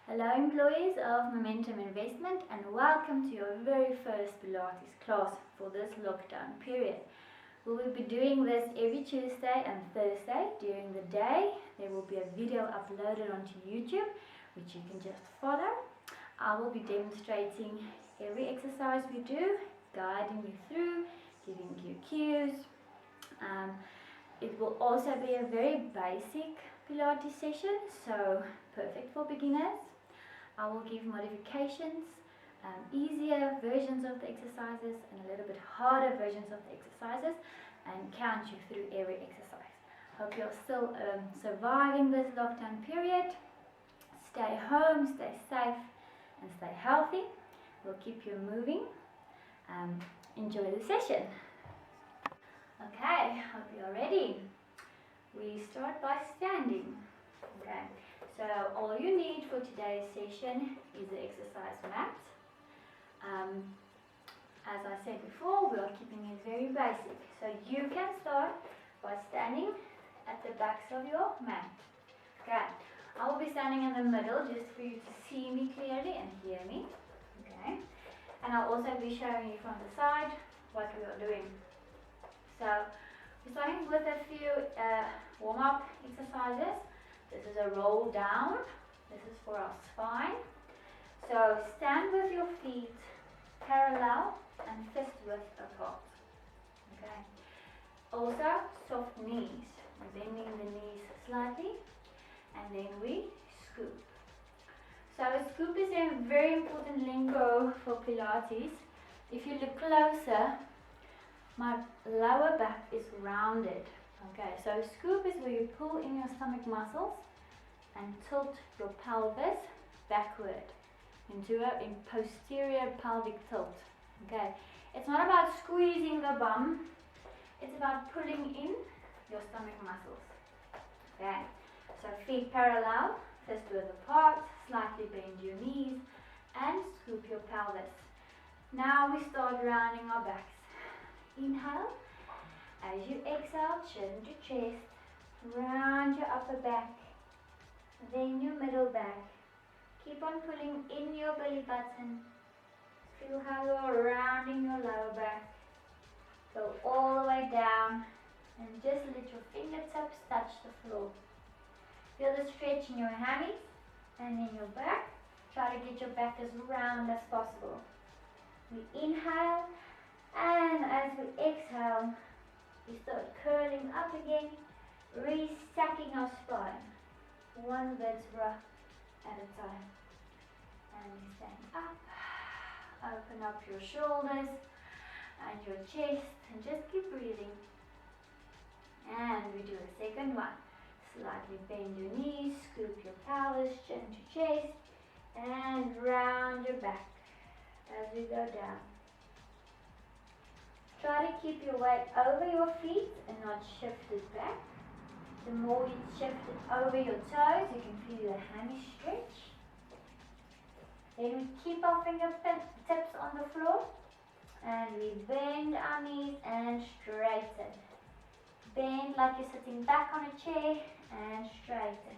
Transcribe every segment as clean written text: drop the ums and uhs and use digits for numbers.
Hello employees of Momentum Investment, and welcome to your very first Pilates class for this lockdown period. We will be doing this every Tuesday and Thursday during the day. There will be a video uploaded onto YouTube which you can just follow. I will be demonstrating every exercise we do, guiding you through, giving you cues. It will also be a very basic Pilates session, so perfect for beginners. I will give modifications, easier versions of the exercises and a little bit harder versions of the exercises, and count you through every exercise. Hope you're still surviving this lockdown period. Stay home, stay safe and stay healthy. We'll keep you moving. Enjoy the session. Okay, hope you're ready. We start by standing. Okay, so all you need for today's session is the exercise mat. As I said before, we are keeping it very basic. So you can start by standing at the backs of your mat. Okay, I will be standing in the middle just for you to see me clearly and hear me. Okay, and I'll also be showing you from the side what we are doing. So we're starting with a few warm-up exercises. This is a roll down. This is for our spine. So stand with your feet parallel and fist width apart. Okay. Also soft knees. We're bending the knees slightly and then we scoop. So a scoop is a very important lingo for Pilates. If you look closer, my lower back is rounded. Okay, so scoop is where you pull in your stomach muscles and tilt your pelvis backward into a posterior pelvic tilt. Okay, it's not about squeezing the bum, it's about pulling in your stomach muscles. Okay, so feet parallel, fist width apart, slightly bend your knees and scoop your pelvis. Now we start rounding our backs. Inhale. As you exhale, chin to chest, round your upper back, then your middle back. Keep on pulling in your belly button. Feel how you're rounding your lower back. Go all the way down and just let your fingertips touch the floor. Feel the stretch in your hammies and in your back. Try to get your back as round as possible. We inhale, and as we exhale, we start curling up again, restacking our spine, one vertebra at a time. And we stand up, open up your shoulders and your chest, and just keep breathing. And we do a second one. Slightly bend your knees, scoop your pelvis, chin to chest, and round your back as we go down. Try to keep your weight over your feet and not shift it back. The more you shift it over your toes, you can feel the hammy stretch. Then we keep our fingertips on the floor and we bend our knees and straighten. Bend like you're sitting back on a chair and straighten.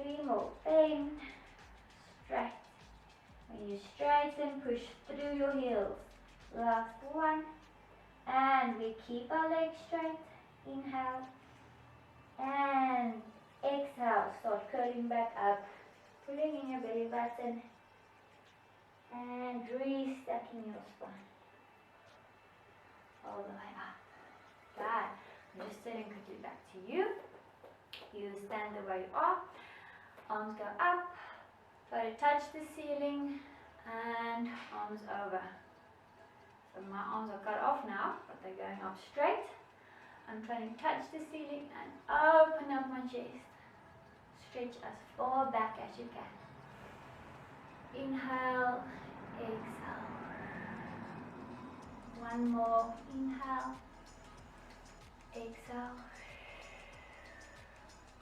3 more. Bend, straight. When you straighten, push through your heels. Last one. And we keep our legs straight. Inhale. And exhale. Start curling back up. Pulling in your belly button. And restacking your spine. All the way up. Good. I'm just turning quickly back to you. You stand the way you are. Arms go up. Try to touch the ceiling. And arms over. So my arms are cut off now, but they're going up straight. I'm trying to touch the ceiling and open up my chest. Stretch as far back as you can. Inhale, exhale. One more. Inhale, exhale.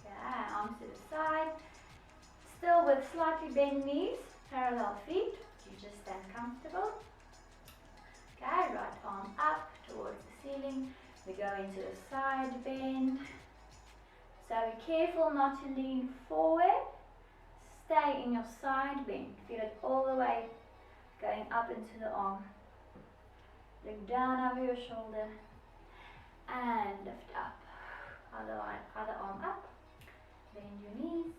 Yeah, arms to the side. Still with slightly bent knees, parallel feet. You just stand comfortable. Okay, right arm up towards the ceiling. We go into a side bend. So be careful not to lean forward. Stay in your side bend. Feel it all the way going up into the arm. Look down over your shoulder and lift up. Other arm up. Bend your knees.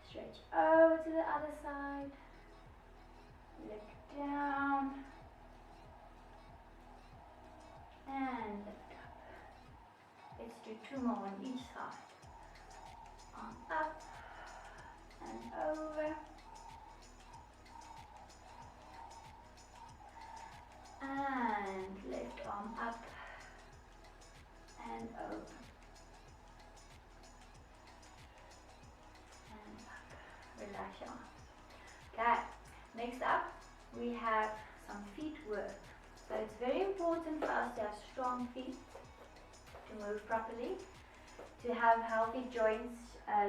Stretch over to the other side. Look down and lift up. Let's do 2 more on each side. Arm up and over. And left arm up and over. And up. Relax your arms. Okay, next up we have some feet work. So it's very important for us to have strong feet to move properly, to have healthy joints,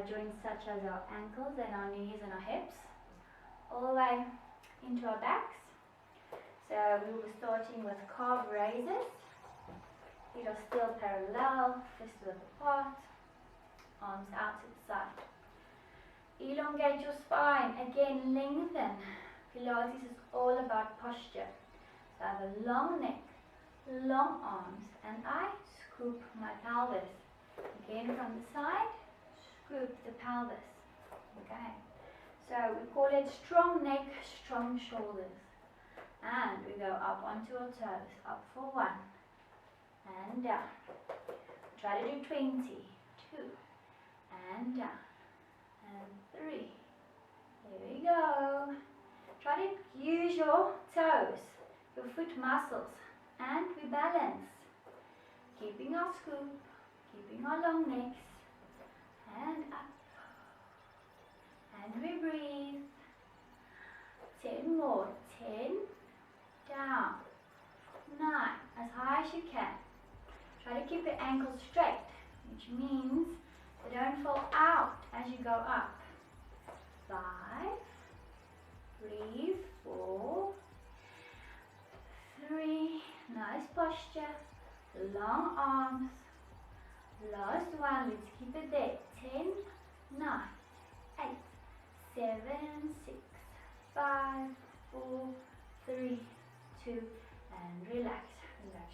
joints such as our ankles and our knees and our hips, all the way into our backs. So we will be starting with calf raises. Feet are still parallel, fists width apart, arms out to the side. Elongate your spine, again lengthen. Pilates is all about posture. So I have a long neck, long arms, and I scoop my pelvis. Again from the side, scoop the pelvis. Okay, so we call it strong neck, strong shoulders. And we go up onto our toes, up for 1, and down. Try to do 20, 2, and down, and 3. Here we go. Try to use your toes, your foot muscles, and we balance. Keeping our scoop, keeping our long necks, and up. And we breathe. 10 more, 10, down, 9, as high as you can. Try to keep your ankles straight, which means they don't fall out as you go up. 5, breathe, 4, 3, nice posture, long arms. Last one, let's keep it there. 10, 9, 8, 7, 6, 5, 4, 3, 2, and relax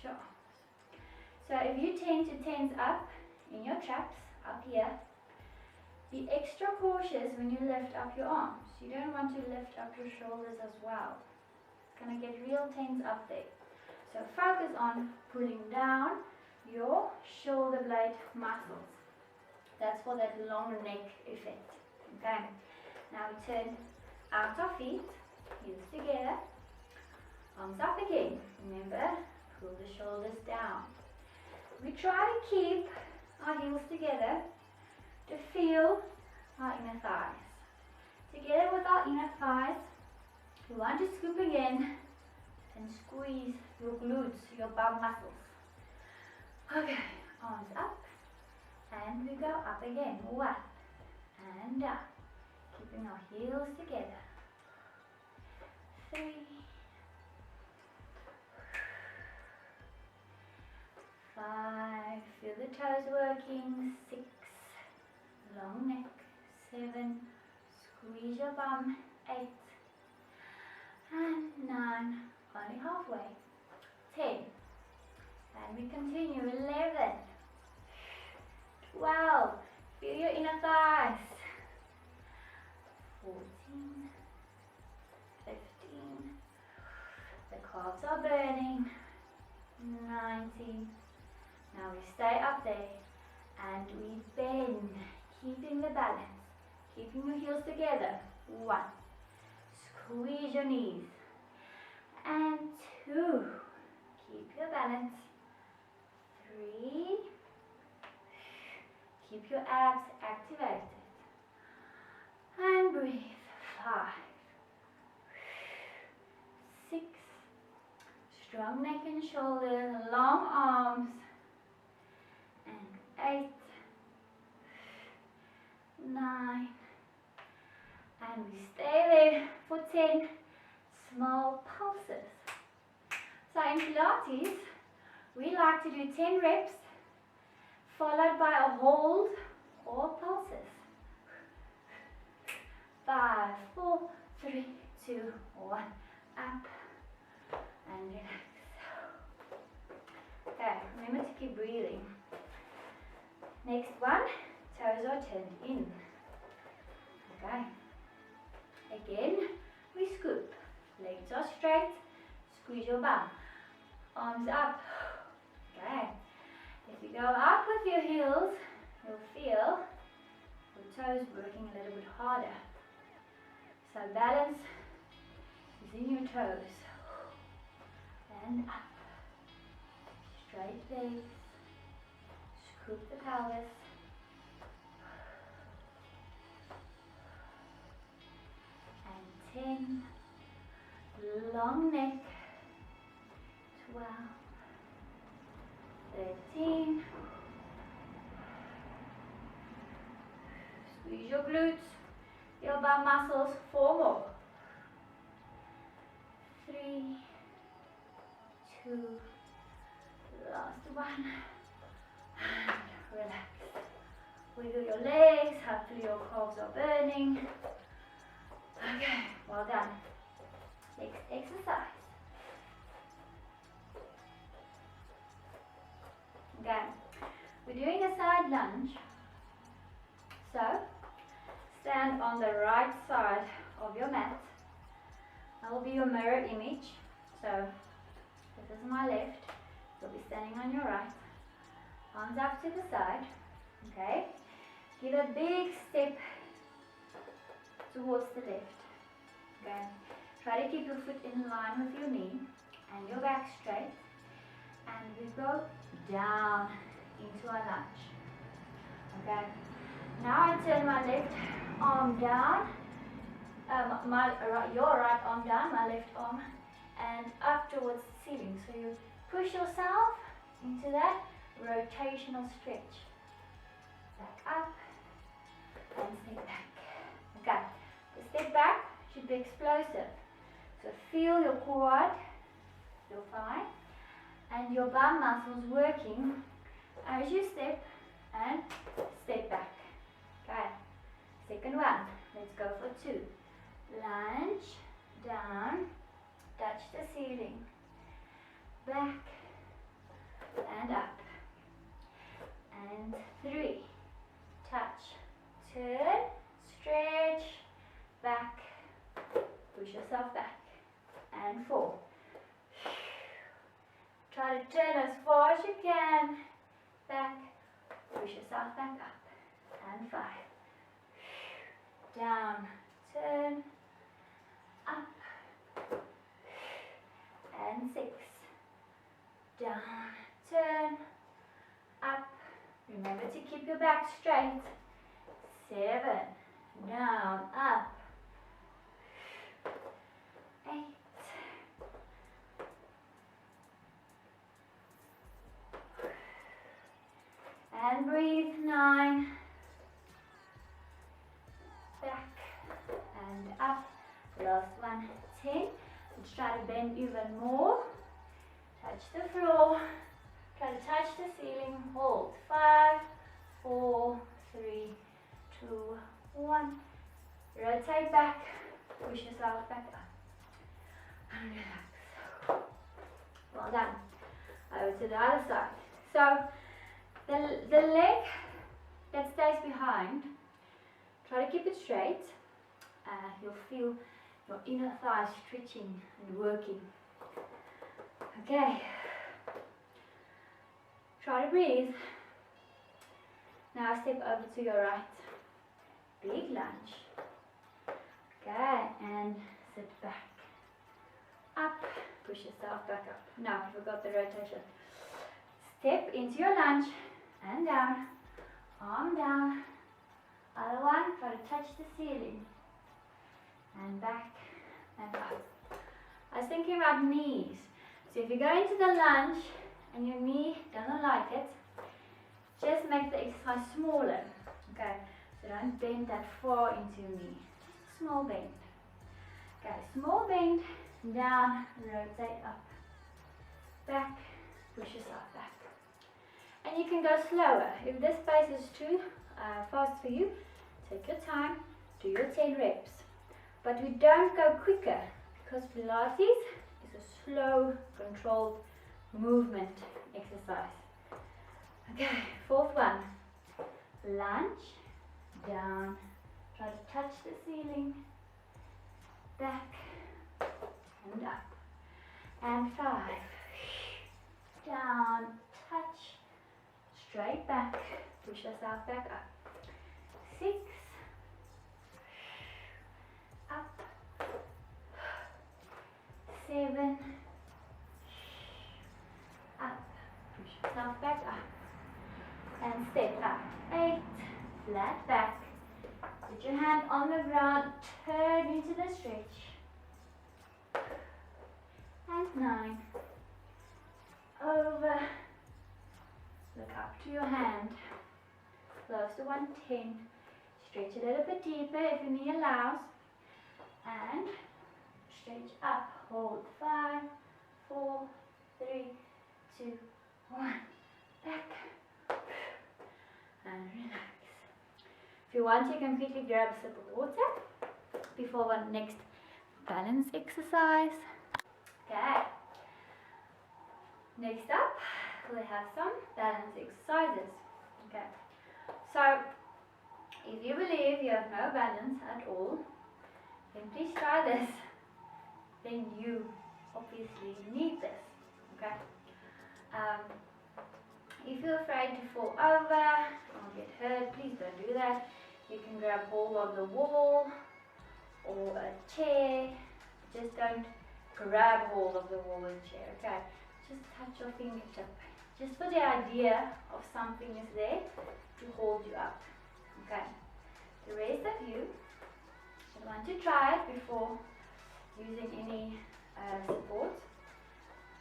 your arms. So if you tend to tense up in your traps, up here, be extra cautious when you lift up your arms. You don't want to lift up your shoulders as well. It's going to get real tense up there. So focus on pulling down your shoulder blade muscles. That's for that long neck effect. Okay. Now we turn out our feet, heels together, arms up again. Remember, pull the shoulders down. We try to keep our heels together to feel our inner thighs. Together with our inner thighs, we want to scoop again and squeeze your glutes, your bum muscles. Okay, arms up, and we go up again. 1, and down. Keeping our heels together. 3, 5, feel the toes working. 6, long neck. 7, squeeze your bum. 8, and 9, only halfway. 10, and we continue. 11, 12, feel your inner thighs. 14, 15, the calves are burning. 19, now we stay up there and we bend, keeping the balance, keeping your heels together. 1, squeeze your knees, and 2, keep your balance. 3, keep your abs activated. And breathe. 5, 6, strong neck and shoulders, long arms. And 8, 9, and we stay there for 10 small pulses. So in Pilates, we like to do 10 reps followed by a hold or pulses. 5, 2, 1, up, and relax. Okay, remember to keep breathing. Next one, toes are turned in. Okay. Again, we scoop. Legs are straight. Squeeze your bum. Arms up. Okay. If you go up with your heels, you'll feel your toes working a little bit harder. So balance is in your toes. And up. Straight legs. Scoop the pelvis. And 10. Long neck. 12. 13. Squeeze your glutes, your bum muscles. 4 more. 3, 2, last one. And relax. Wiggle your legs, hopefully your calves are burning. Okay, well done. Next exercise. Okay, we're doing a side lunge. So, stand on the right side of your mat. That will be your mirror image. So, this is my left. You'll be standing on your right. Arms up to the side. Okay. Give a big step towards the left. Okay. Try to keep your foot in line with your knee and your back straight. And we go down into a lunge. Okay. Now I turn my left arm down, your right arm down, my left arm, and up towards the ceiling. So you push yourself into that rotational stretch. Back up and step back. Okay. The step back should be explosive. So feel your quad, your thigh, and your bum muscles working as you step and step back. Okay, second one, let's go for 2. Lunge, down, touch the ceiling, back, and up, and 3, touch, turn, stretch, back, push yourself back, and 4. Try to turn as far as you can, back, push yourself back up, and 5. Down, turn, up, and 6. Down, turn, up. Remember to keep your back straight. 7, down, up. 8. And breathe. 9. Back and up. Last one. 10. Let's try to bend even more. Touch the floor. Try to touch the ceiling. Hold. 5, 4, 3, 2, 1. Rotate back. Push yourself back up. And relax. Well done. Over to the other side. So the leg that stays behind, try to keep it straight. You'll feel your inner thighs stretching and working. Okay. Try to breathe. Now step over to your right. Big lunge. Okay, and sit back. Up. Push yourself back up. Now, I forgot the rotation. Step into your lunge and down. Arm down. Other one, try to touch the ceiling. And back and up. I was thinking about knees. So if you go into the lunge and your knee doesn't like it, just make the exercise smaller. Okay, so don't bend that far into your knee. Just a small bend. Okay, small bend, down, rotate up. Back, push yourself back. And you can go slower. If this pace is too fast for you, take your time, do your 10 reps. but we don't go quicker because Pilates is a slow, controlled movement exercise. Okay, fourth one. Lunge, down, try to touch the ceiling, back and up. And 5, down, touch, straight back, push yourself back up. 6, up, 7, up, push yourself back up. And step up. 8, flat back. Put your hand on the ground, turn into the stretch. And 9, over, look up to your hand, close to 110, stretch a little bit deeper if your knee allows, and stretch up, hold, 5, 4, 3, 2, 1, back, and relax. If you want, you can quickly grab a sip of water before our next balance exercise. Okay, next up we have some balance exercises. Okay, so if you believe you have no balance at all, then please try this. Then you obviously need this. Okay, if you're afraid to fall over or get hurt, please don't do that. You can grab hold of the wall or a chair. Just don't grab hold of the wall and chair, okay? Just touch your fingertip. Just for the idea of something is there to hold you up, okay? The rest of you should want to try it before using any support.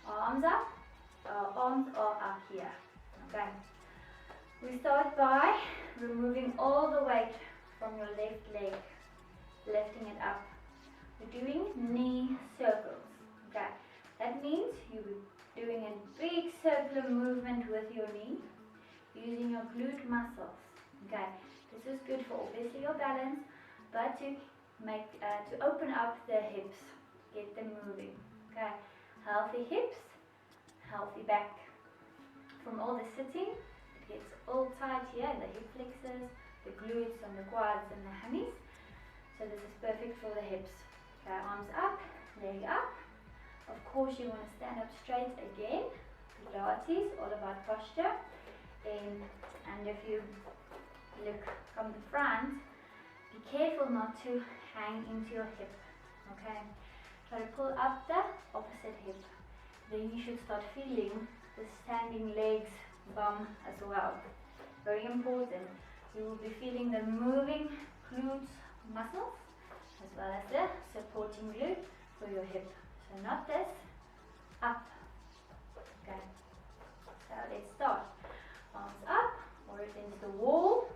Arms up, arms are up here, okay? We start by removing all the weight from your left leg, lifting it up. We're doing knee circles, okay? That means you're doing a big circular movement with your knee, using your glute muscles, okay? This is good for obviously your balance, but to open up the hips, get them moving, okay? Healthy hips, healthy back. From all the sitting, it gets all tight here in the hip flexors, the glutes and the quads and the hammies. So this is perfect for the hips. Okay, arms up, leg up. Of course you want to stand up straight again. Pilates, all about posture. And if you look from the front, be careful not to hang into your hip. Okay, try to pull up the opposite hip. Then you should start feeling the standing legs bum as well. Very important. You will be feeling the moving glutes muscles as well as the supporting glute for your hip. So not this, up. Okay. So let's start. Arms up, or against the wall.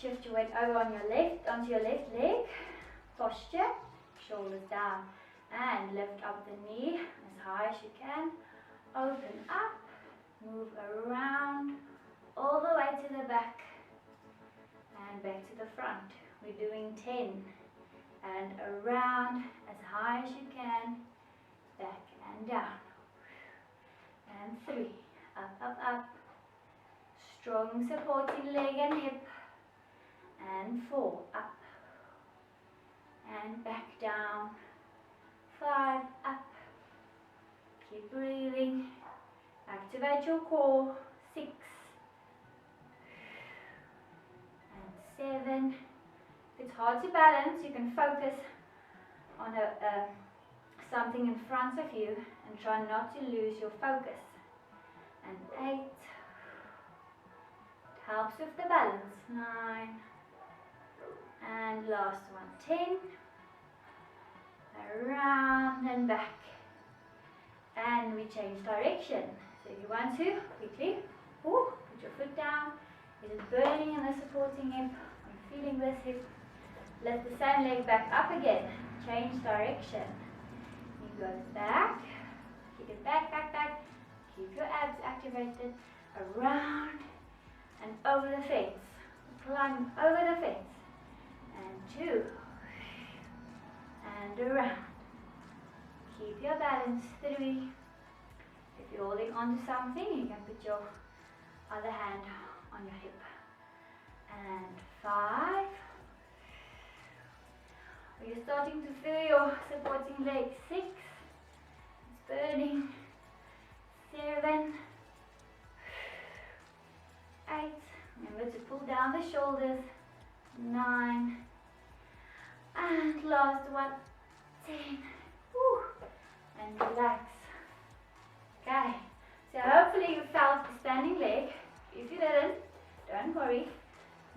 Shift your weight over on your left, onto your left leg. Posture, shoulders down, and lift up the knee as high as you can. Open up, move around, all the way to the back, and back to the front. We're doing 10, and around as high as you can, back and down, and 3, up, up, up, strong supporting leg and hip, and 4, up, and back down, 5, up, keep breathing, activate your core, 6, and 7. If it's hard to balance, you can focus on something in front of you and try not to lose your focus. And 8. It helps with the balance. 9. And last one, 10. Around and back. And we change direction. So if you want to, quickly, put your foot down. It is burning in the supporting hip. I'm feeling this hip. Lift the same leg back up again. Change direction. You go back. Keep it back, back, back. Keep your abs activated. Around and over the fence. Climb over the fence. And 2. around. Keep your balance. 3. If you're holding on to something, you can put your other hand on your hip. And 5. You're starting to feel your supporting leg. 6. It's burning. 7. 8. Remember to pull down the shoulders. 9. And last one. 10. Woo. And relax. Okay. So hopefully you felt the standing leg. If you didn't, don't worry.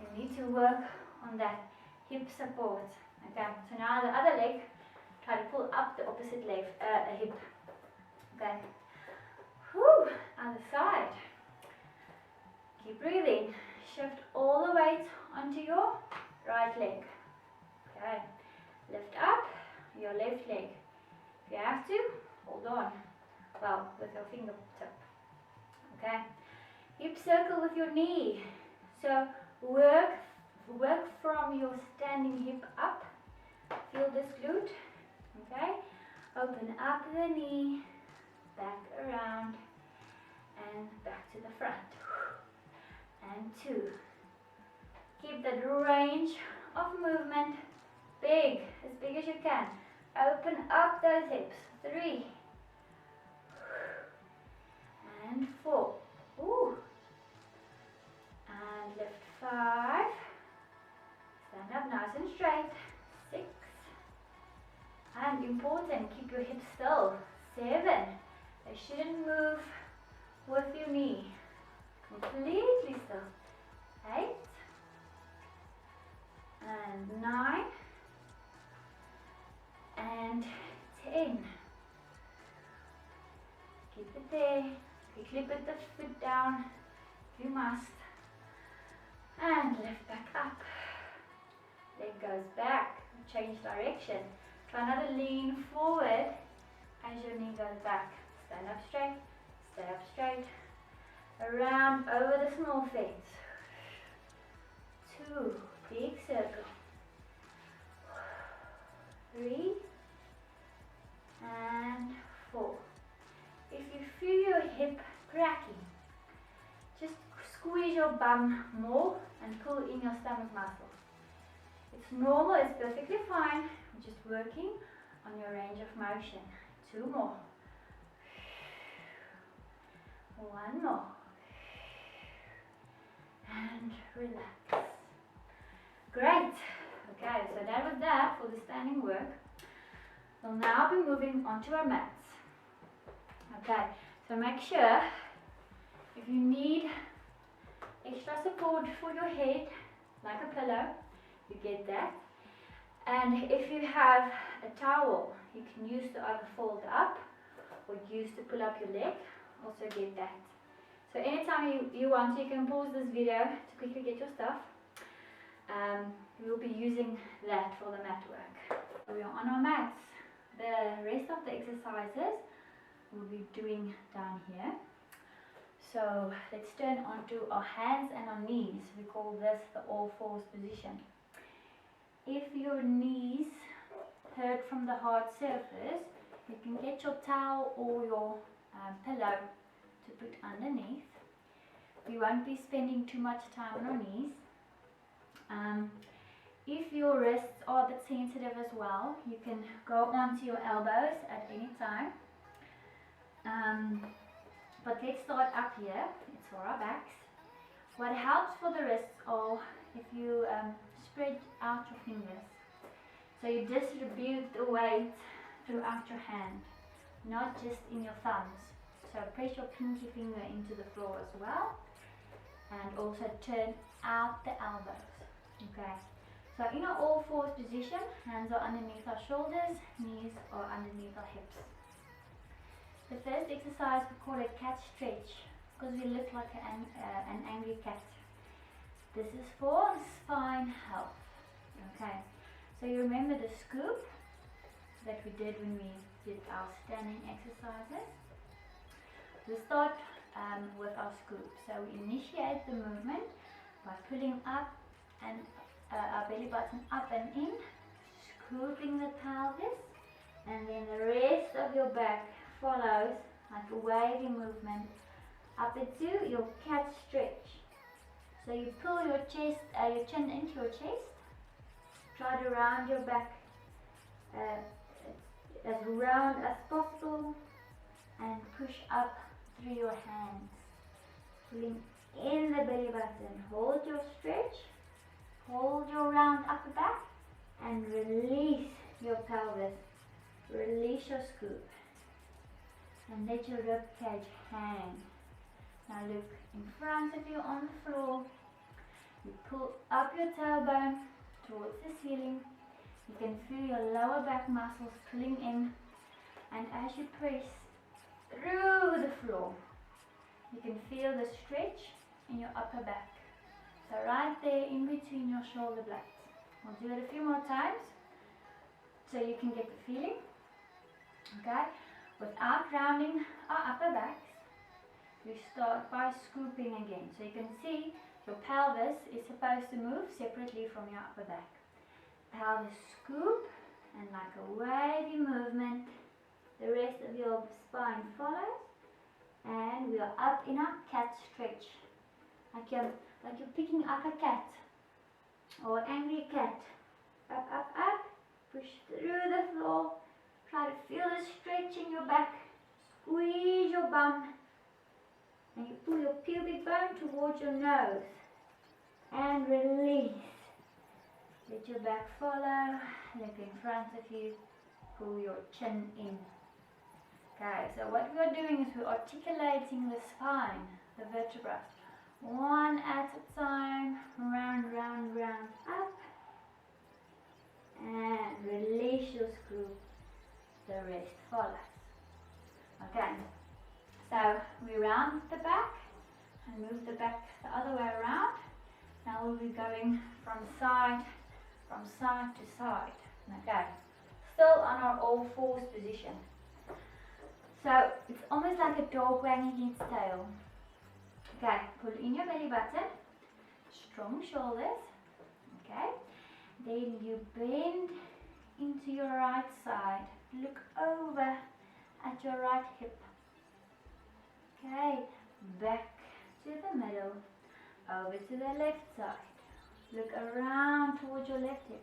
You need to work on that hip support. Okay. So now the other leg, try to pull up the opposite leg, hip. Okay. Whew. Other side. Keep breathing. Shift all the weight onto your right leg. Okay. Lift up your left leg. If you have to, hold on. Well, with your fingertip. Okay. Hip circle with your knee. So work from your standing hip up. Feel this glute. Okay. Open up the knee. Back around. And back to the front. And 2. Keep that range of movement big, as big as you can. Open up those hips. 3. And 4. Ooh. And lift 5. Stand up nice and straight. 6. And important, keep your hips still. 7. They shouldn't move with your knee. Completely still. 8. And 9. And 10. Keep it there. Quickly put the foot down if you must. And lift back up. Leg goes back. Change direction. Try not to lean forward as your knee goes back. Stand up straight. Stay up straight. Around over the small fence. 2. Big circle. 3. And 4. If you feel your hip cracking, just squeeze your bum more and pull in your stomach muscles. It's normal, it's perfectly fine. We're just working on your range of motion. 2 more. 1 more. And relax. Great. Okay, so that was that for the standing work. We'll now be moving on to our mats. Okay, so make sure if you need extra support for your head, like a pillow, you get that. And if you have a towel, you can use to either fold up or use to pull up your leg, also get that. So anytime you want, you can pause this video to quickly get your stuff. We'll be using that for the mat work. We are on our mats. The rest of the exercises we'll be doing down here. So let's turn onto our hands and our knees. We call this the all fours position. If your knees hurt from the hard surface, you can get your towel or your pillow to put underneath. We won't be spending too much time on our knees. If your wrists are a bit sensitive as well, you can go onto your elbows at any time. But let's start up here. It's for our backs. What helps for the wrists are if you spread out your fingers. So you distribute the weight throughout your hand, not just in your thumbs. So press your pinky finger into the floor as well. And also turn out the elbows. Okay. So in our all fours position, hands are underneath our shoulders, knees are underneath our hips. The first exercise, we call it cat stretch, because we look like an angry cat. This is for spine health. Okay, so you remember the scoop that we did when we did our standing exercises? We'll start with our scoop. So we initiate the movement by pulling up and our belly button up and in, scooping the pelvis, And then the rest of your back follows like a wavy movement up into your cat stretch. So you pull your chest, your chin into your chest. Try to round your back as round as possible, and push up through your hands, pulling in the belly button. Hold your stretch, hold your round upper back, and release your pelvis. Release your scoop, and let your rib cage hang. Now look in front of you on the floor. You pull up your tailbone towards the ceiling. You can feel your lower back muscles pulling in, and as you press through the floor, you can feel the stretch in your upper back. So right there in between your shoulder blades. We'll do it a few more times so you can get the feeling. Okay, without rounding our upper backs, we start by scooping again. So you can see your pelvis is supposed to move separately from your upper back. Pelvis scoop, and like a wavy movement, the rest of your spine follows, and we are up in our cat stretch. Like you're picking up a cat or angry cat. Up, up, up, push through the floor. Try to feel the stretch in your back. Squeeze your bum, and you pull your pubic bone towards your nose, and release. Let your back follow, look in front of you, pull your chin in. Okay, so what we are doing is we're articulating the spine, the vertebrae, one at a time, round, round, round, up, and release your screw, the rest follows. Okay, so we round the back and move the back the other way around. Now we'll be going from side to side. Okay, still on our all fours position. So it's almost like a dog wagging its tail. Okay, pull in your belly button, strong shoulders. Okay, then you bend into your right side. Look over at your right hip. Okay, back to the middle, over to the left side. Look around towards your left hip.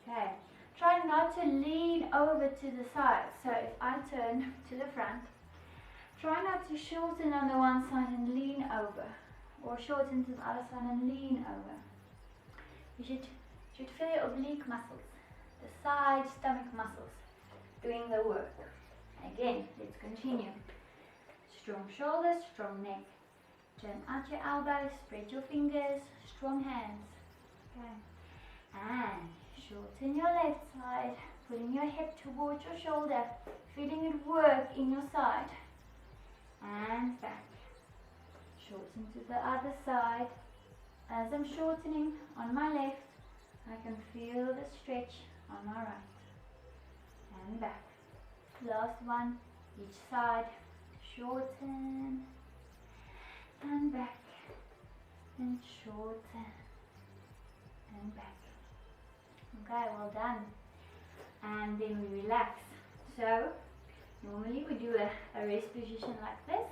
Okay, try not to lean over to the side. So if I turn to the front, try not to shorten on the one side and lean over, or shorten to the other side and lean over. You should feel your oblique muscles, the side stomach muscles, doing the work. Again, let's continue. Strong shoulders, strong neck. Turn out your elbows, spread your fingers, strong hands. Okay. And shorten your left side, putting your hip towards your shoulder, feeling it work in your side. And back. Shorten to the other side. As I'm shortening on my left, I can feel the stretch on my right. And back. Last one, each side. Shorten. And back. And shorten. And back. Okay, well done. And then we relax. So, normally we do a rest position like this.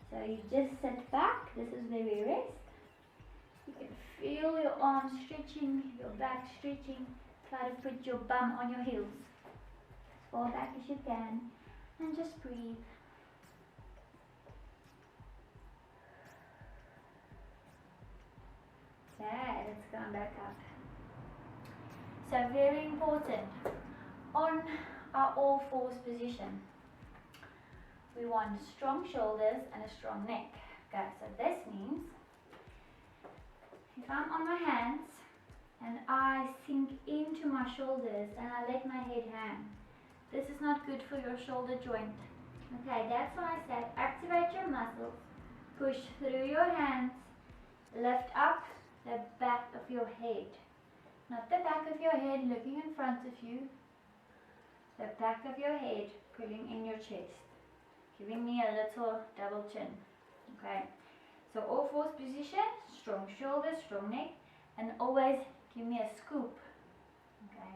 So you just sit back. This is where we rest. You can feel your arms stretching, your back stretching. Try to put your bum on your heels. As far back as you can. And just breathe. Okay, let's come back up. So very important. On our all fours position, we want strong shoulders and a strong neck. Okay, so this means if I'm on my hands and I sink into my shoulders and I let my head hang, this is not good for your shoulder joint. Okay, that's why I said activate your muscles, push through your hands, lift up the back of your head. Not the back of your head looking in front of you, the back of your head pulling in your chest, giving me a little double chin. Okay, so all fours position, strong shoulders, strong neck, and always give me a scoop. Okay,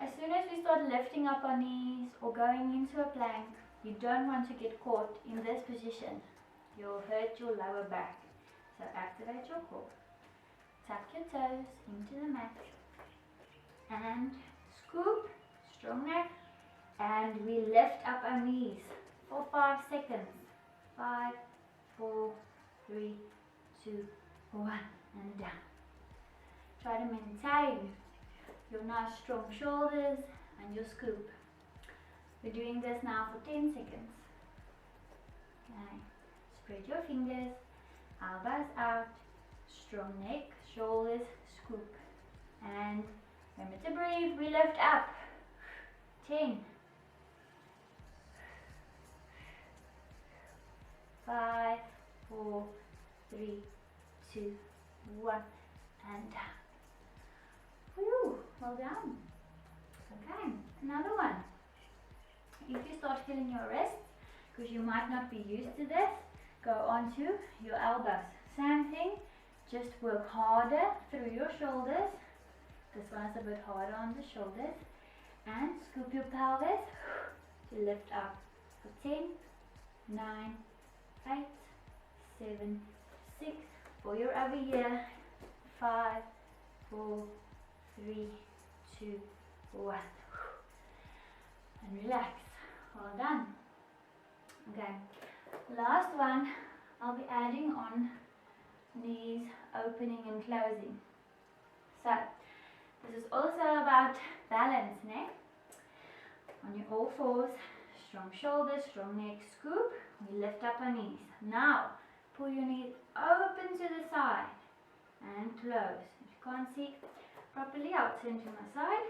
as soon as as we start lifting up our knees or going into a plank, you don't want to get caught in this position. You'll hurt your lower back. So activate your core. Tuck your toes into the mat. And scoop, strong neck. And we lift up our knees for 5 seconds. 5, 4, 3, 2, 1, and down. Try to maintain your nice strong shoulders and your scoop. We're doing this now for 10 seconds. Okay. Spread your fingers, elbows out, strong neck, shoulders, scoop. And remember to breathe, we lift up. 10. 5, 4, 3, 2, 1, and down. Whew, well done. Okay, another one. If you start feeling your wrists, because you might not be used to this, go onto your elbows. Same thing, just work harder through your shoulders. This one is a bit harder on the shoulders. And scoop your pelvis to lift up for 10, 9, 8, 7, 6. Pull your over here. 5, 4, 3, 2, 1. And relax. Well done. Okay. Last one, I'll be adding on knees opening and closing. So, this is also about balance, ne? On your all fours, strong shoulders, strong neck, scoop. We lift up our knees. Now, pull your knees open to the side and close. If you can't see properly, I'll turn to my side.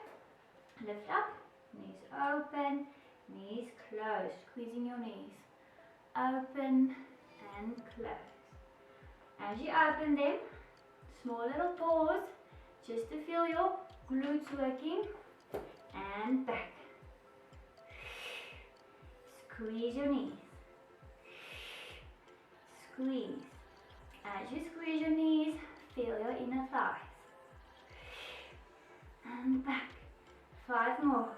Lift up, knees open, knees close. Squeezing your knees. Open and close. As you open them, small little pause just to feel your glutes working and back. Squeeze your knees. Squeeze. As you squeeze your knees, feel your inner thighs. And back. 5 more.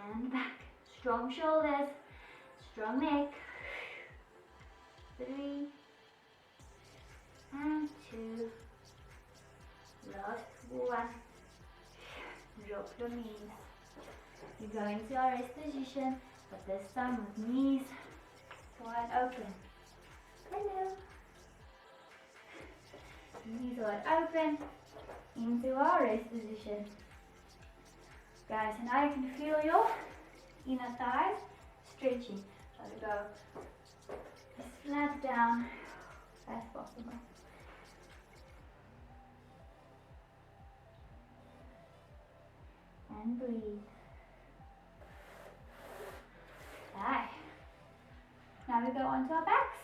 And back. Strong shoulders. Strong neck. 3. And 2. Last one. Drop your knees. You go into our rest position, but this time with knees wide open. Hello. Knees wide open into our rest position. Guys, and now you can feel your inner thighs stretching. Try to go as flat down as possible. And breathe. Okay. Now we go onto our backs.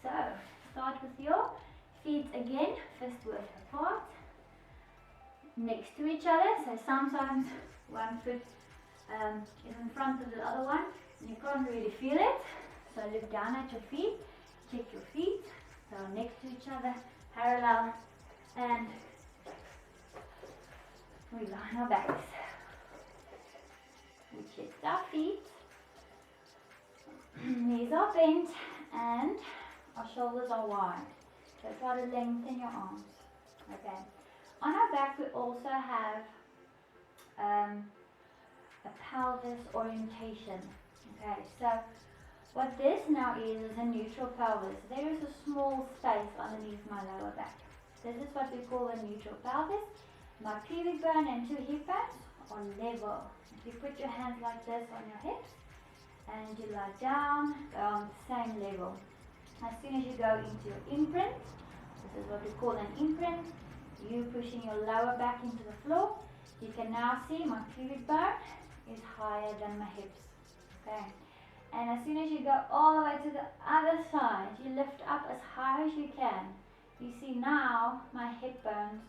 So, start with your feet again, fist width apart, next to each other. So sometimes one foot is in front of the other one and you can't really feel it. So look down at your feet, check your feet, so next to each other, parallel, and we line our backs. We check our feet, knees are bent, and our shoulders are wide. So try to lengthen your arms. Okay. On our back we also have a pelvis orientation. Okay, so what this now is a neutral pelvis. There is a small space underneath my lower back. This is what we call a neutral pelvis. My pubic bone and 2 hip bones are level. If you put your hands like this on your hips and you lie down, they're on the same level. As soon as you go into your imprint, this is what we call an imprint, you pushing your lower back into the floor, you can now see my pubic bone is higher than my hips. Okay. And as soon as you go all the way to the other side, you lift up as high as you can. You see now my hip bones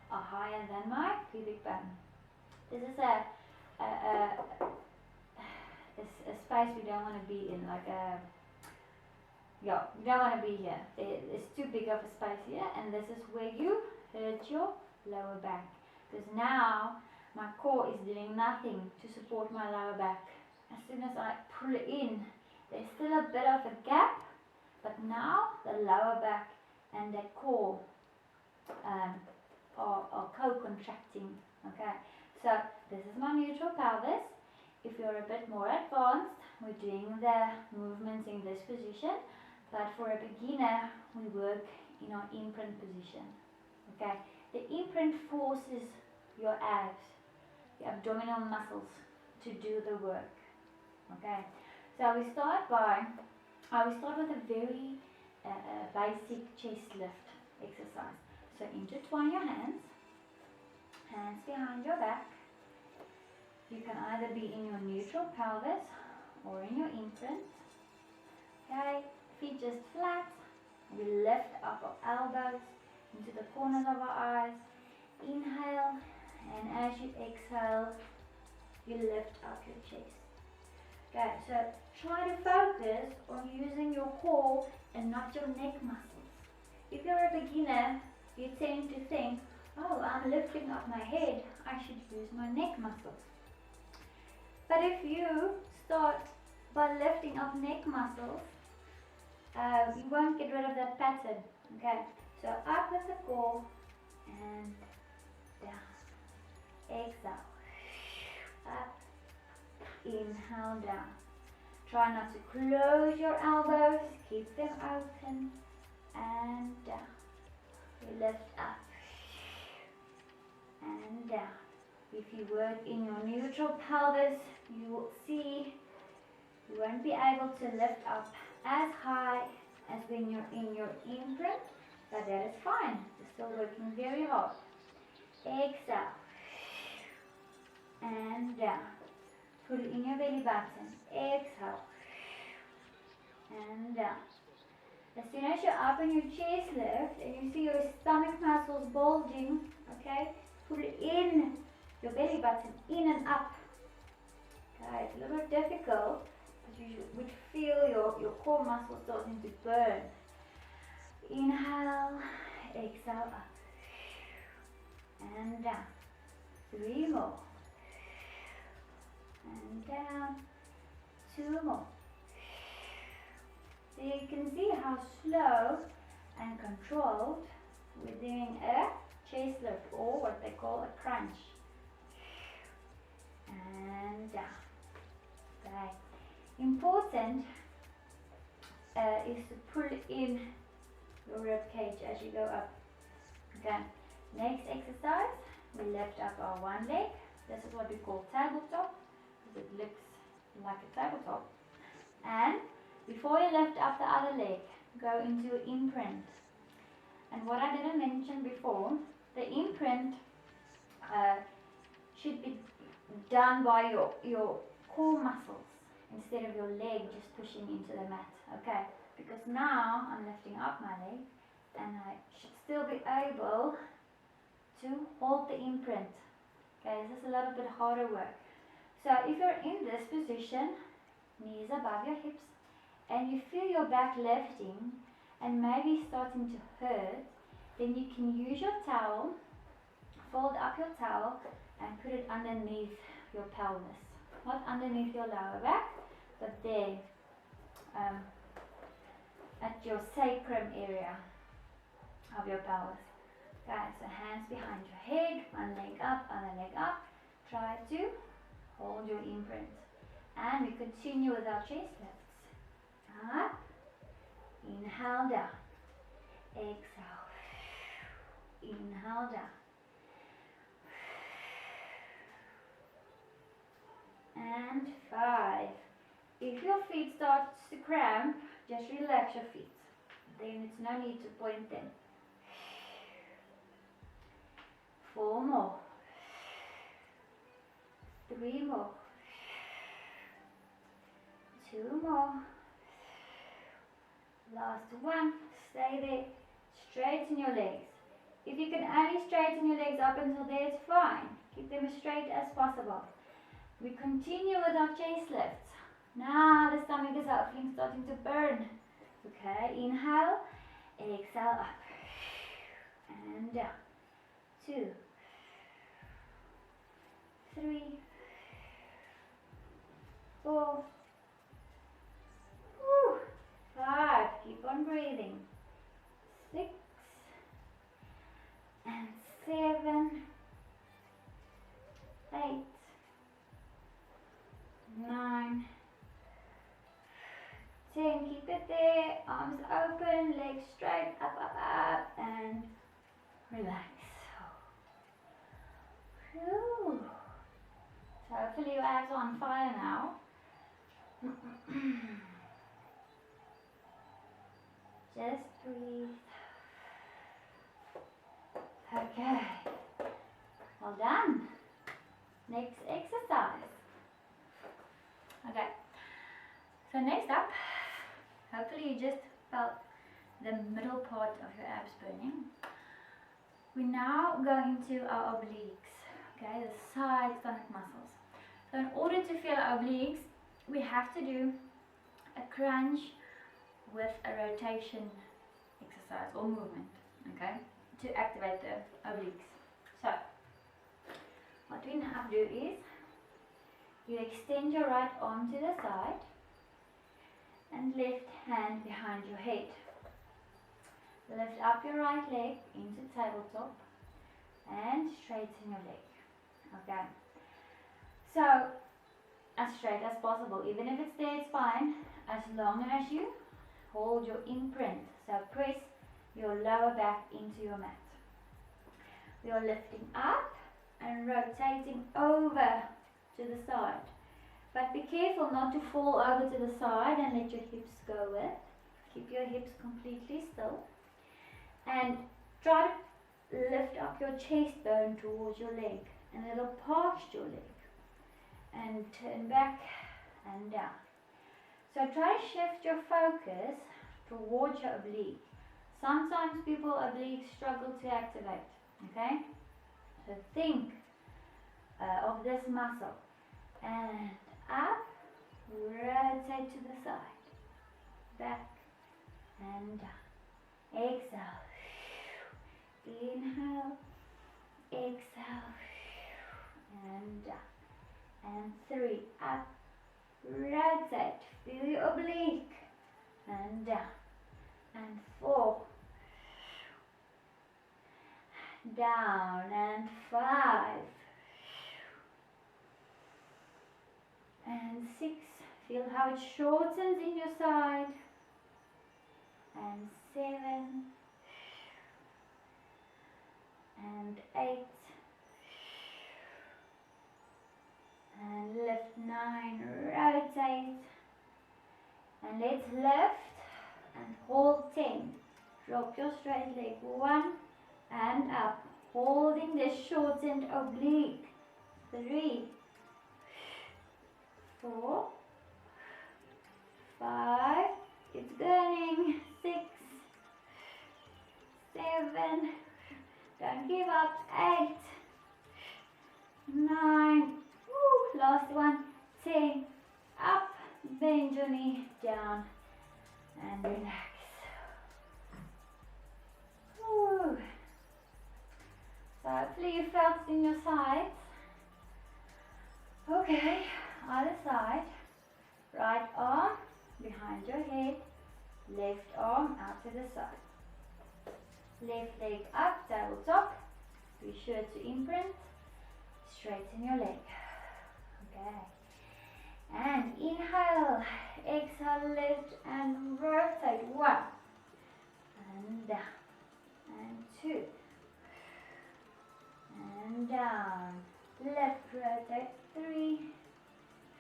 are higher than my pubic bone. This is a space we don't want to be in, like a, yeah, you don't want to be here. There's too big of a space here, and this is where you hurt your lower back. Because now my core is doing nothing to support my lower back. As soon as I pull in, there's still a bit of a gap, but now the lower back and the core are co-contracting. Okay, so this is my neutral pelvis. If you're a bit more advanced, we're doing the movements in this position, but for a beginner, we work in our imprint position. Okay, the imprint forces your abs, the abdominal muscles, to do the work. Okay, so I will start with a very basic chest lift exercise. So intertwine your hands behind your back. You can either be in your neutral pelvis or in your imprint. Okay, feet just flat. We lift up our elbows into the corners of our eyes. Inhale, and as you exhale, you lift up your chest. Okay, so try to focus on using your core and not your neck muscles. If you're a beginner, you tend to think, oh, I'm lifting up my head, I should use my neck muscles. But if you start by lifting up neck muscles, you won't get rid of that pattern. Okay, so up with the core and down. Exhale. Up. Inhale, down. Try not to close your elbows. Keep them open. And down. You lift up. And down. If you work in your neutral pelvis, you will see you won't be able to lift up as high as when you're in your imprint, but that is fine. You're still working very hard. Exhale. And down. Put it in your belly button. Exhale. And down. As soon as you open your chest lift and you see your stomach muscles bulging, okay, put it in your belly button, in and up. Okay, it's a little bit difficult, but you would feel your core muscles starting to burn. Inhale, exhale up. And down. 3 more. And down. 2 more. So you can see how slow and controlled we're doing a chest lift, or what they call a crunch. And down. Okay. Important is to pull in your rib cage as you go up. Okay. Next exercise, we lift up our one leg. This is what we call tabletop, because it looks like a tabletop. And before you lift up the other leg, go into your imprint. And what I didn't mention before, the imprint should be done by your core muscles instead of your leg just pushing into the mat. Okay, because now I'm lifting up my leg and I should still be able to hold the imprint. Okay, this is a little bit harder work. So if you're in this position, knees above your hips, and you feel your back lifting and maybe starting to hurt, then you can use your towel, fold up your towel and put it underneath your pelvis. Not underneath your lower back, but there at your sacrum area of your pelvis. Okay, so hands behind your head, one leg up, other leg up. Try to hold your imprint. And we continue with our chest lifts. Up, inhale down, exhale, inhale down. And 5. If your feet start to cramp, just relax your feet. Then it's no need to point them. 4 more. 3 more. 2 more. Last one. Stay there. Straighten your legs. If you can only straighten your legs up until there, it's fine. Keep them as straight as possible. We continue with our chest lifts. Now the stomach is hopefully starting to burn. Okay, inhale, exhale up and down. 2, 3, 4, 5, keep on breathing. 6 and 7, 8, 9, 10, keep it there, arms open, legs straight, up, up, up, and relax. Whew. So hopefully your abs are on fire now. Just breathe. Okay, well done. Next exercise. Okay, so next up, hopefully you just felt the middle part of your abs burning. We're now going to our obliques, okay, the side stomach muscles. So in order to feel our obliques, we have to do a crunch with a rotation exercise or movement, okay, to activate the obliques. So what we now do is you extend your right arm to the side and left hand behind your head. Lift up your right leg into tabletop and straighten your leg. Okay, so as straight as possible, even if it's there, it's fine, as long as you hold your imprint. So press your lower back into your mat. We are lifting up and rotating over to the side, but be careful not to fall over to the side and let your hips go with. Keep your hips completely still and try to lift up your chest bone towards your leg and a little past your leg and turn back and down. So try to shift your focus towards your oblique. Sometimes people obliques struggle to activate, okay? So think of this muscle and up, rotate to the side, back and down. Exhale, inhale, exhale and down. And 3, up, rotate, feel your oblique and down. And 4, down, and 5 and 6, feel how it shortens in your side, and 7 and 8 and lift 9, rotate and let's lift and hold 10. Drop your straight leg, 1 and up, holding the shortened oblique. 3, 4, 5, it's burning. 6, 7, don't give up. 8, 9, woo, last one. 10, up, bend your knee, down and relax. Woo. So hopefully you felt it in your sides. Okay, other side. Right arm behind your head, left arm out to the side. Left leg up, tabletop. Be sure to imprint. Straighten your leg. Okay. And inhale, exhale, lift and rotate. 1 and down. And 2 and down. Left, rotate. 3.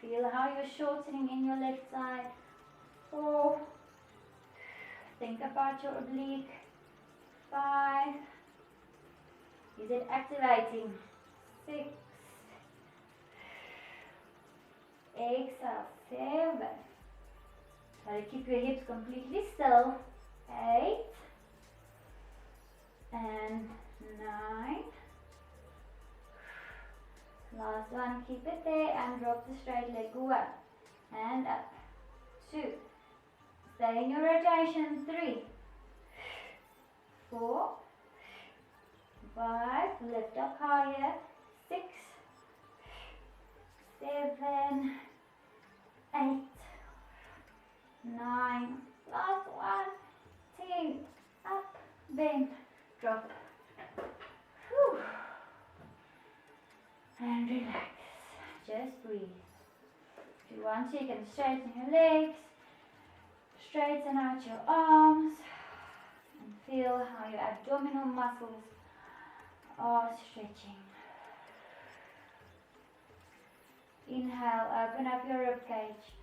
Feel how you're shortening in your left side. 4. Think about your oblique. 5. Is it activating? 6. Exhale. 7. Try to keep your hips completely still. 8 and 9. Last one, keep it there and drop the straight leg. 1 and up. 2, Stay in your rotation. 3, 4, 5, lift up higher. 6, 7, 8, 9, last one, 10, up, bend, drop. Whew. And relax, just breathe. If you want to, you can straighten your legs, straighten out your arms, and feel how your abdominal muscles are stretching. Inhale, open up your rib cage,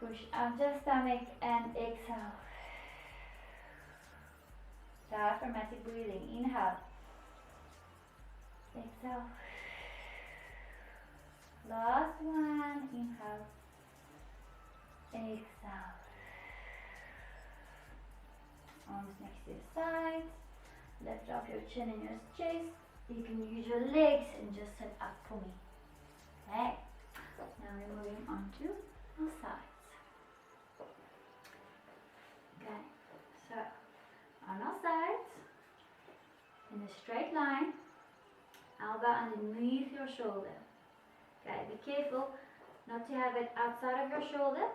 push out your stomach and exhale. Diaphragmatic breathing, inhale, exhale. Last one, inhale, exhale. Arms next to your sides, lift up your chin and your chest. You can use your legs and just sit up for me. Okay, now we're moving on to our sides. Okay, so on our sides, in a straight line, elbow underneath your shoulder. Okay, be careful not to have it outside of your shoulder.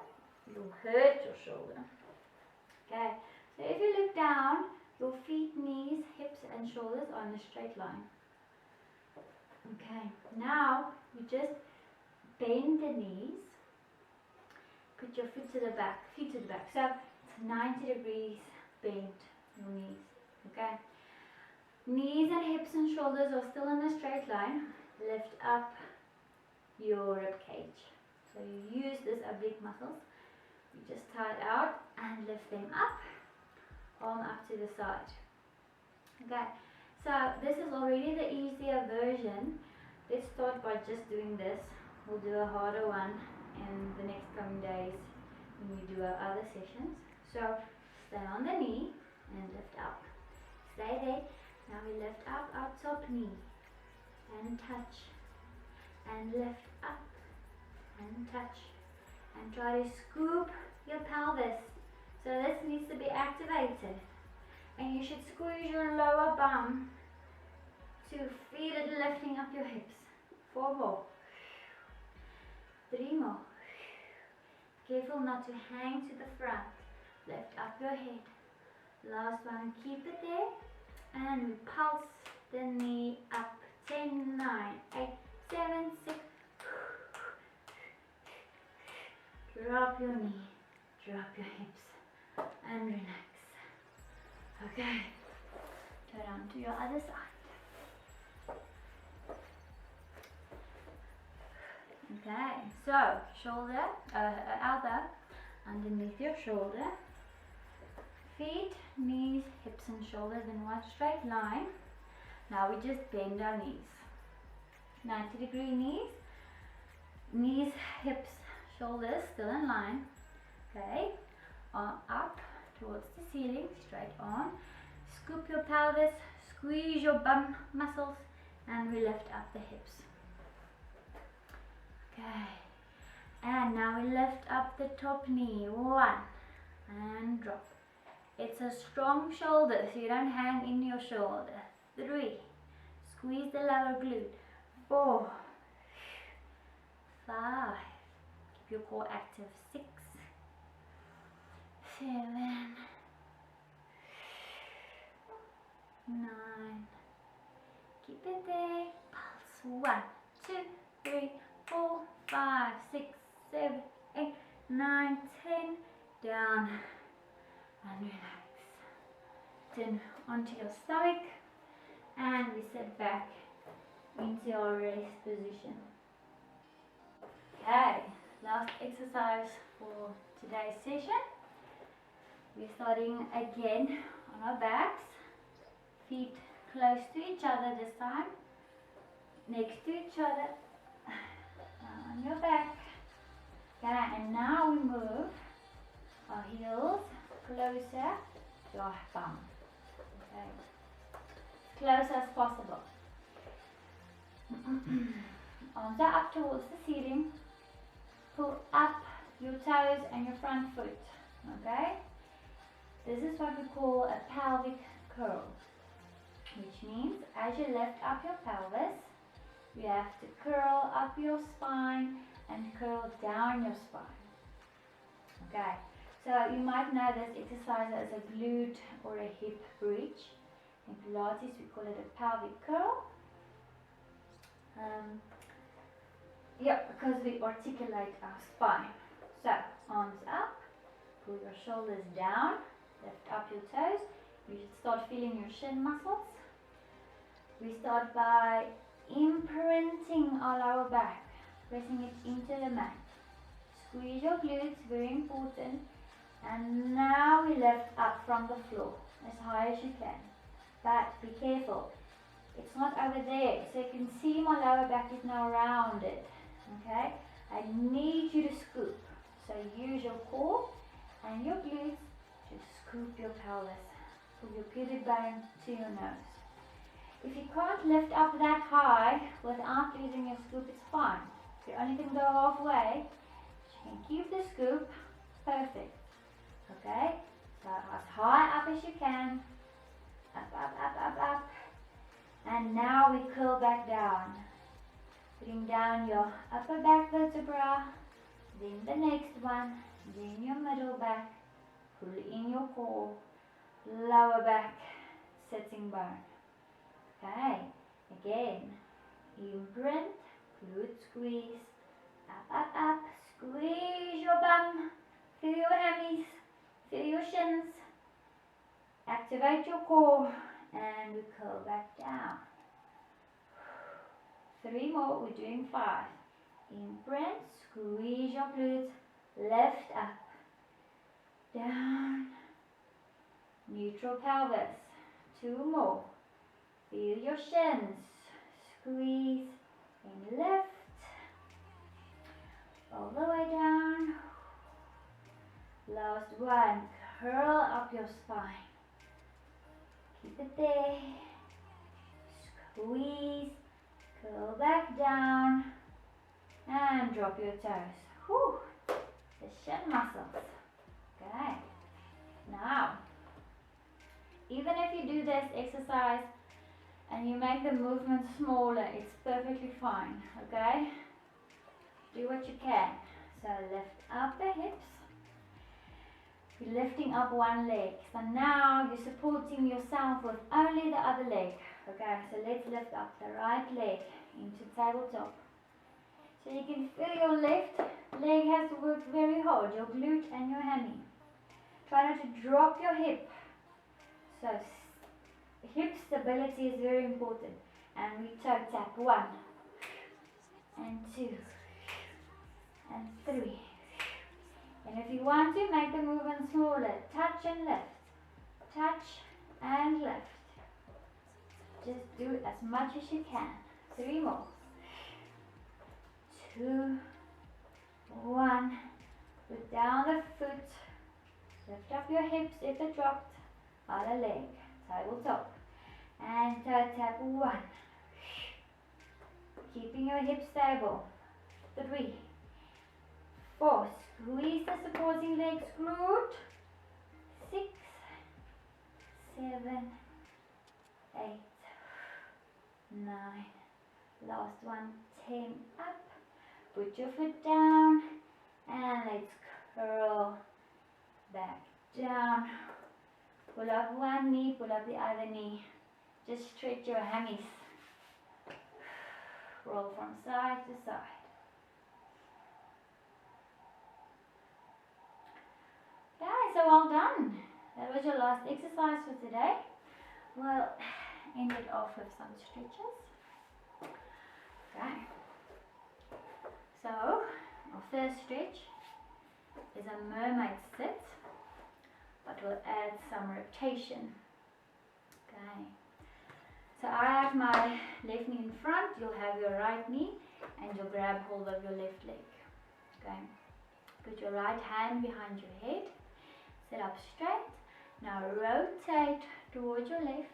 You'll hurt your shoulder. Okay, so if you look down, your feet, knees, hips and shoulders are in a straight line. Okay, now you just bend the knees, put your feet to the back. So it's 90 degrees bend your knees. Okay, knees and hips and shoulders are still in a straight line. Lift up your rib cage. So you use this oblique muscles. You just tie it out and lift them up, arm up to the side. Okay, so this is already the easier version. Let's start by just doing this. We'll do a harder one in the next coming days when we do our other sessions. So stay on the knee and lift up. Stay there. Now we lift up our top knee and touch and lift up and touch and try to scoop your pelvis. So this needs to be activated, and you should squeeze your lower bum to feel it lifting up your hips. 4 more, 3 more. Careful not to hang to the front. Lift up your head. Last one, keep it there, and we pulse the knee up. 10, 9, 8, 7, 6. Drop your knee, drop your hips, and relax. Okay, turn on to your other side. Okay, so shoulder, elbow underneath your shoulder, feet, knees, hips and shoulders in one straight line. Now we just bend our knees, 90-degree knees, knees, hips, shoulders still in line. Okay, arm up towards the ceiling, straight on. Scoop your pelvis, squeeze your bum muscles, and we lift up the hips. Okay, and now we lift up the top knee. 1 and drop. It's a strong shoulder, so you don't hang in your shoulder. 3, squeeze the lower glute. 4, 5, keep your core active. 6, 7, 9, keep it there. Pulse. 1, 2, 3, 4, 5, 6, 7, 8, 9, 10. Down and relax. Turn onto your stomach and we sit back into our rest position. Okay, last exercise for today's session. We're starting again on our backs, feet close to each other this time, next to each other, on your back. Okay, and now we move our heels closer to our bum. Okay, as close as possible. Arms are up towards the ceiling. Pull up your toes and your front foot. Okay, This is what we call a pelvic curl, which means as you lift up your pelvis, you have to curl up your spine and curl down your spine. Okay, so you might know this exercise as a glute or a hip bridge. In Pilates we call it a pelvic curl. Because we articulate our spine. So arms up, pull your shoulders down, lift up your toes. You should start feeling your shin muscles. We start by imprinting our lower back, pressing it into the mat. Squeeze your glutes, very important. And now we lift up from the floor as high as you can. But be careful, it's not over there. So you can see my lower back is now rounded. Okay? I need you to scoop. So use your core and your glutes to scoop your pelvis. Pull your pubic bone to your nose. If you can't lift up that high without losing your scoop, it's fine. If you only can go halfway, you can keep the scoop. Perfect. Okay? So as high up as you can. Up, up, up, up, up. And now we curl back down. Bring down your upper back vertebra, then the next one, then your middle back, pull in your core, lower back, sitting bone. Okay, again, imprint, glute squeeze, up, up, up, squeeze your bum, feel your hammies, feel your shins, activate your core, and we curl back down. 3 more, we're doing 5. Imprint, squeeze your glutes, lift up, down, neutral pelvis. 2 more. Feel your shins, squeeze and lift, all the way down. Last one, curl up your spine. Keep it there. Squeeze. Curl back down and drop your toes. Whew, the shin muscles. Okay. Now, even if you do this exercise and you make the movement smaller, it's perfectly fine. Okay? Do what you can. So lift up the hips. You're lifting up one leg. So now you're supporting yourself with only the other leg. Okay, so let's lift up the right leg into tabletop. So you can feel your left leg has to work very hard, your glute and your hammy. Try not to drop your hip. So hip stability is very important. And we toe tap 1 and 2 and 3. And if you want to make the movement smaller, touch and lift. Touch and lift. Just do as much as you can. 3 more. 2, 1. Put down the foot. Lift up your hips if it dropped. Other leg. Tabletop. And toe tap 1. Keeping your hips stable. 3, 4. Squeeze the supporting legs. Glute. 6, 7, 8. 9, last one, 10 up, put your foot down and let's curl back down, pull up one knee, pull up the other knee, just stretch your hammies, roll from side to side. Okay, so well done. That was your last exercise for today. We'll end it off with some stretches. Okay. So, our first stretch is a mermaid sit, but we'll add some rotation. Okay. So I have my left knee in front, you'll have your right knee, and you'll grab hold of your left leg. Okay. Put your right hand behind your head, sit up straight. Now rotate towards your left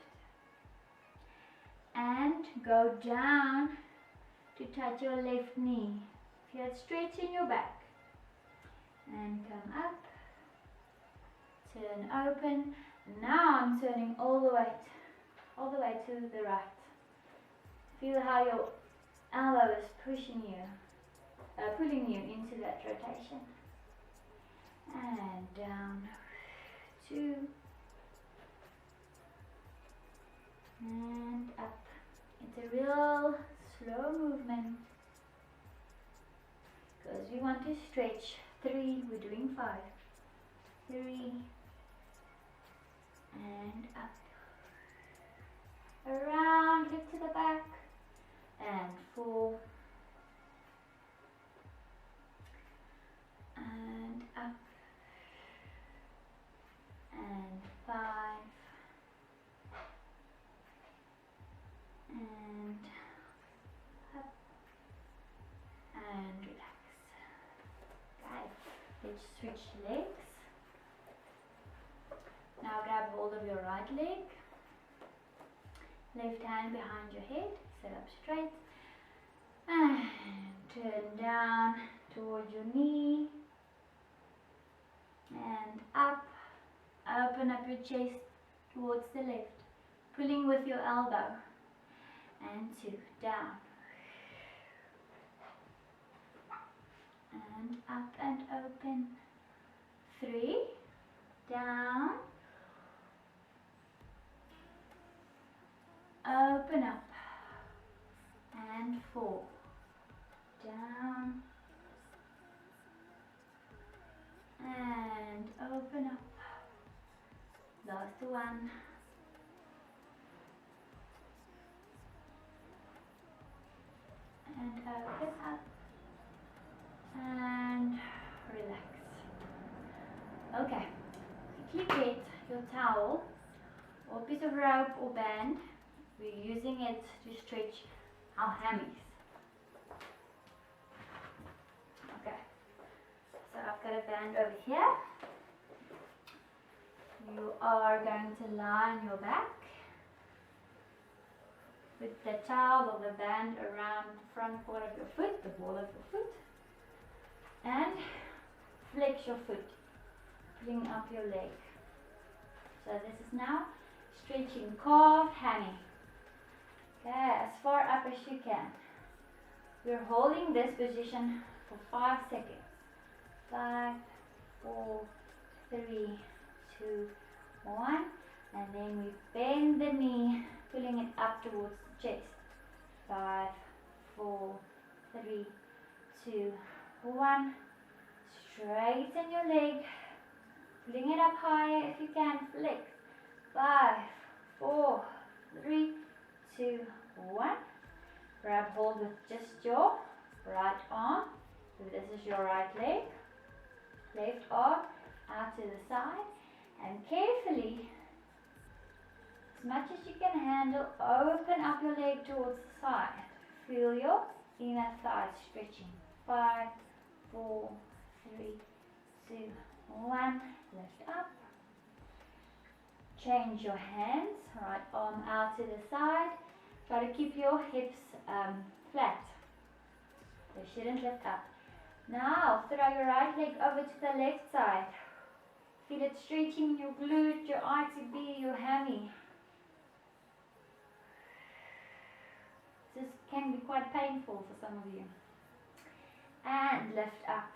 and go down to touch your left knee. Feel stretch in your back and come up turn open. Now I'm turning all the way to the right. Feel how your elbow is pulling you into that rotation. And down, 2, and up. It's a real slow movement because we want to stretch. 3, we're doing 5. 3, and up. Around, look to the back, and 4, and up, and 5, and up, and relax. Okay, let's switch legs. Now grab hold of your right leg, left hand behind your head, sit up straight, and turn down towards your knee, and up, open up your chest towards the left, pulling with your elbow, and 2, down, and up and open, 3, down, open up, and 4, down, and open up, last one, and open up, and relax. Okay, quickly get your towel or piece of rope or band. We're using it to stretch our hammies. Okay, so I've got a band over here. You are going to lie on your back with the towel or the band around the front part of your foot, the ball of your foot, and flex your foot, bring up your leg. So this is now stretching calf, hammy. Okay, as far up as you can. We're holding this position for 5 seconds. 5, 4, 3, 2, 1. And then we bend the knee, pulling it up towards the chest. 5, 4, 3, 2, 1. Straighten your leg, pulling it up higher if you can. Flex. 5, 4, 3, 2, 1. Grab hold with just your right arm. So this is your right leg. Left arm out to the side. And carefully, as much as you can handle, open up your leg towards the side. Feel your inner thighs stretching. 5, 4, 3, 2, 1. Lift up. Change your hands. Right arm out to the side. Try to keep your hips flat. They shouldn't lift up. Now throw your right leg over to the left side. Feel it stretching your glute, your ITB, your hammy. This can be quite painful for some of you. And lift up.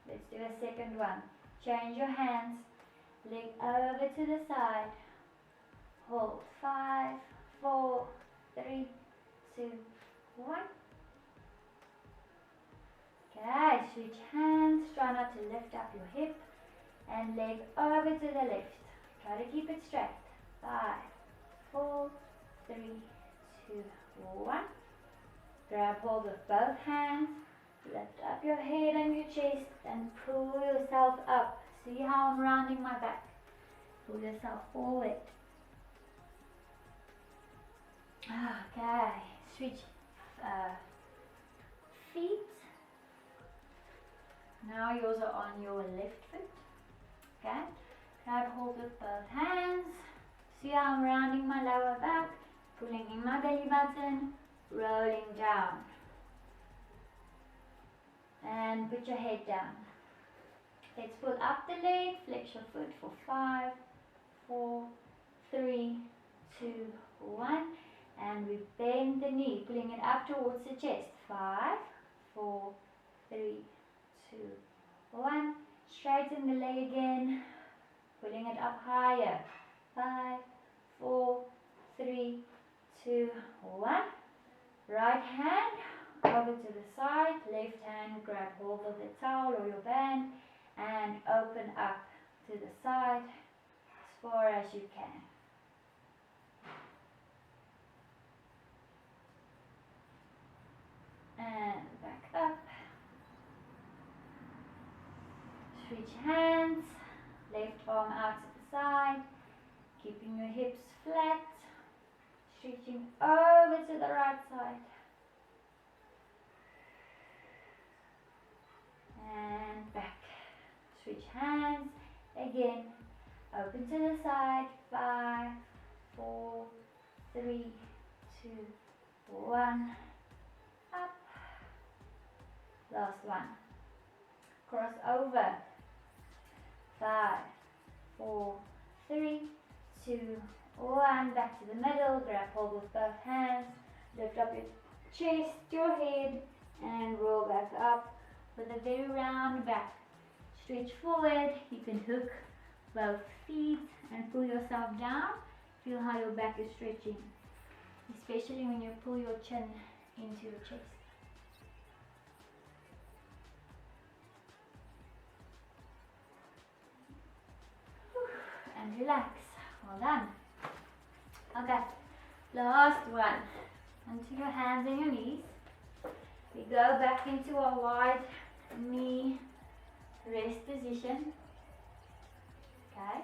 Let's do a second one. Change your hands. Leg over to the side. Hold. 5, 4, 3, 2, 1. Okay, switch hands. Try not to lift up your hip. And leg over to the left. Try to keep it straight. 5, 4, 3, 2, 1. Grab hold with both hands. Lift up your head and your chest and pull yourself up. See how I'm rounding my back. Pull yourself forward. Okay, switch feet. Now yours are on your left foot. Okay, grab hold with both hands. See how I'm rounding my lower back, pulling in my belly button, rolling down. And put your head down. Let's pull up the leg, flex your foot for 5, 4, 3, 2, 1. And we bend the knee, pulling it up towards the chest. 5, 4, 3, 2, 1. Straighten the leg again, pulling it up higher. 5, 4, 3, 2, 1. Right hand over to the side, left hand grab hold of the towel or your band and open up to the side as far as you can. And back up. Switch hands, left arm out to the side, keeping your hips flat, stretching over to the right side. And back. Switch hands, again, open to the side, 5, 4, 3, 2, 1, up. Last one. Cross over. 5, 4, 3, 2, 1. Back to the middle. Grab hold with both hands. Lift up your chest, your head, and roll back up with a very round back. Stretch forward. You can hook both feet and pull yourself down. Feel how your back is stretching, especially when you pull your chin into your chest. And relax. Well done. Okay, last one. Onto your hands and your knees. We go back into a wide knee rest position. Okay.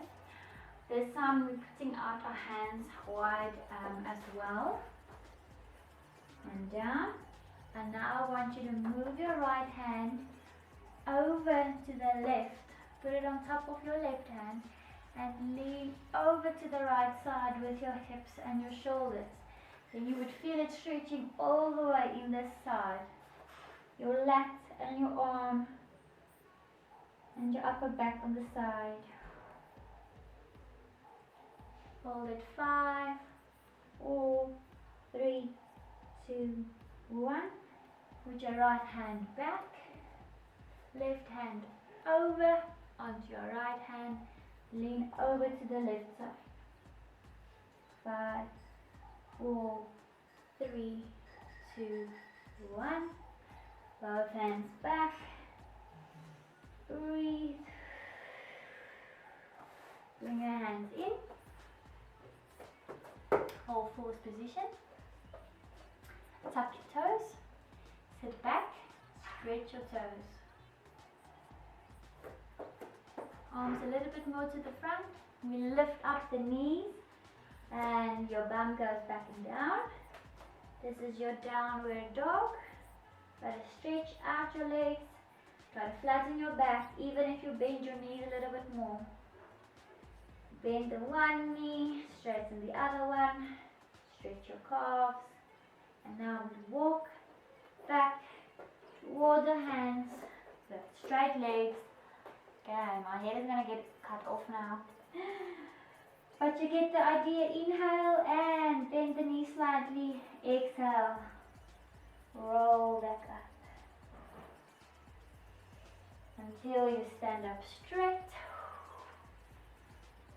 This time we're putting out our hands wide as well. And down. And now I want you to move your right hand over to the left. Put it on top of your left hand. And lean over to the right side with your hips and your shoulders. Then you would feel it stretching all the way in this side. Your lats and your arm and your upper back on the side. Hold it 5, 4, 3, 2, 1. Put your right hand back. Left hand over onto your right hand. Lean over to the left side. 5, 4, 3, 2, 1. Both hands back. Breathe. Bring your hands in. All fours position. Tuck your toes. Sit back. Stretch your toes. Arms a little bit more to the front. We lift up the knees and your bum goes back and down. This is your downward dog. Try to stretch out your legs. Try to flatten your back even if you bend your knees a little bit more. Bend the one knee, straighten the other one. Stretch your calves. And now we walk back toward the hands. Lift straight legs. Okay, my head is going to get cut off now. But you get the idea. Inhale and bend the knee slightly. Exhale. Roll back up. Until you stand up straight.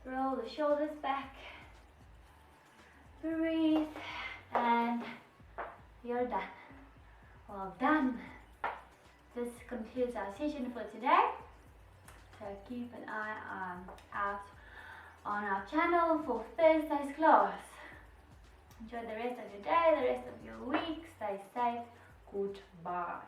Roll the shoulders back. Breathe. And you're done. Well done. This concludes our session for today. So keep an eye out on our channel for Thursday's class. Enjoy the rest of your day, the rest of your week. Stay safe. Goodbye.